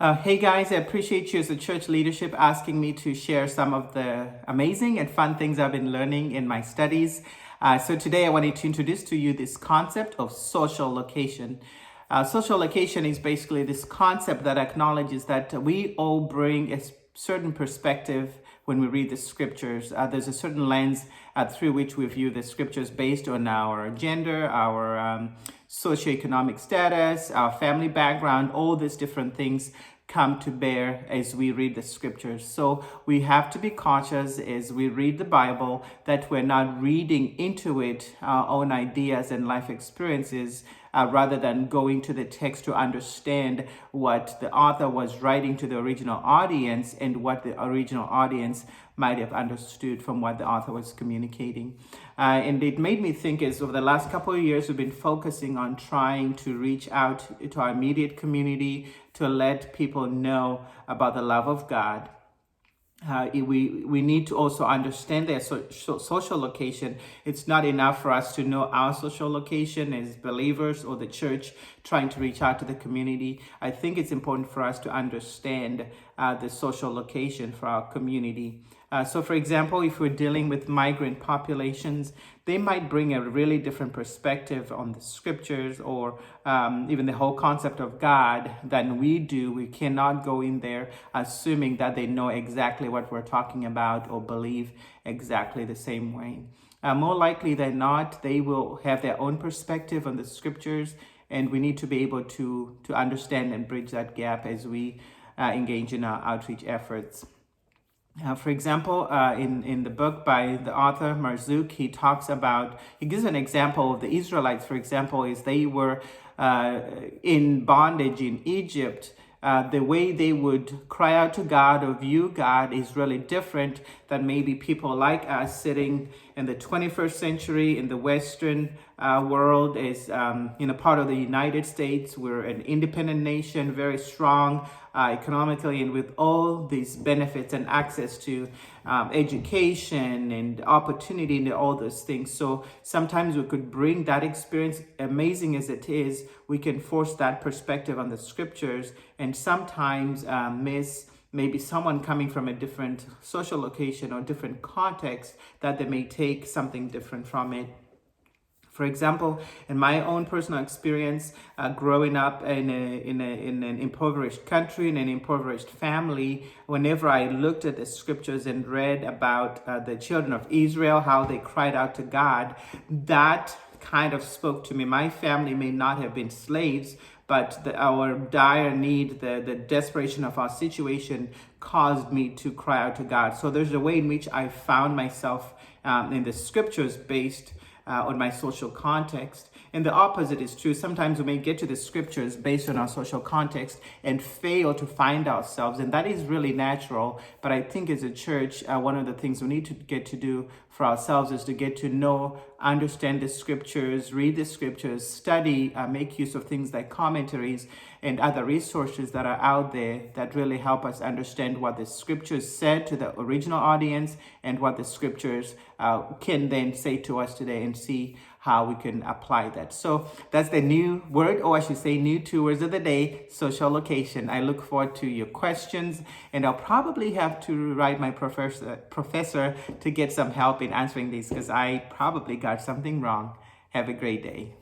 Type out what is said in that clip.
Hey guys, I appreciate you as a church leadership asking me to share some of the amazing and fun things I've been learning in my studies. So today I wanted to introduce to you this concept of social location. Social location is basically this concept that acknowledges that we all bring a certain perspective when we read the scriptures. There's a certain lens through which we view the scriptures based on our gender, our socioeconomic status, our family background. All these different things come to bear as we read the scriptures. So we have to be cautious as we read the Bible that we're not reading into it our own ideas and life experiences, rather than going to the text to understand what the author was writing to the original audience and what the original audience might have understood from what the author was communicating. And it made me think as over the last couple of years, we've been focusing on trying to reach out to our immediate community to let people know about the love of God. We need to also understand their social location. It's not enough for us to know our social location as believers or the church trying to reach out to the community. I think it's important for us to understand the social location for our community. So for example, if we're dealing with migrant populations, they might bring a really different perspective on the scriptures or even the whole concept of God than we do. We cannot go in there assuming that they know exactly what we're talking about or believe exactly the same way. More likely than not, they will have their own perspective on the scriptures, and we need to be able to understand and bridge that gap as we engage in our outreach efforts. For example, in the book by the author Marzouk, he gives an example of the Israelites, for example, is they were in bondage in Egypt. The way they would cry out to God or view God is really different than maybe people like us sitting in the 21st century in the Western world as part of the United States. We're an independent nation, very strong economically, and with all these benefits and access to education and opportunity and all those things. So sometimes we could bring that experience, amazing as it is, we can force that perspective on the scriptures and sometimes miss maybe someone coming from a different social location or different context that they may take something different from it. For example, in my own personal experience, growing up in an impoverished country, in an impoverished family, whenever I looked at the scriptures and read about the children of Israel, how they cried out to God, that kind of spoke to me. My family may not have been slaves, but our dire need, the desperation of our situation caused me to cry out to God. So there's a way in which I found myself in the scriptures based on my social context. And the opposite is true. Sometimes we may get to the scriptures based on our social context and fail to find ourselves. And that is really natural. But I think as a church, one of the things we need to get to do for ourselves is to get to know, understand the scriptures, read the scriptures, study, make use of things like commentaries and other resources that are out there that really help us understand what the scriptures said to the original audience and what the scriptures can then say to us today, and see how we can apply that. So that's the new word, or I should say new 2 words of the day, social location. I look forward to your questions, and I'll probably have to write my professor to get some help in answering these because I probably got something wrong. Have a great day.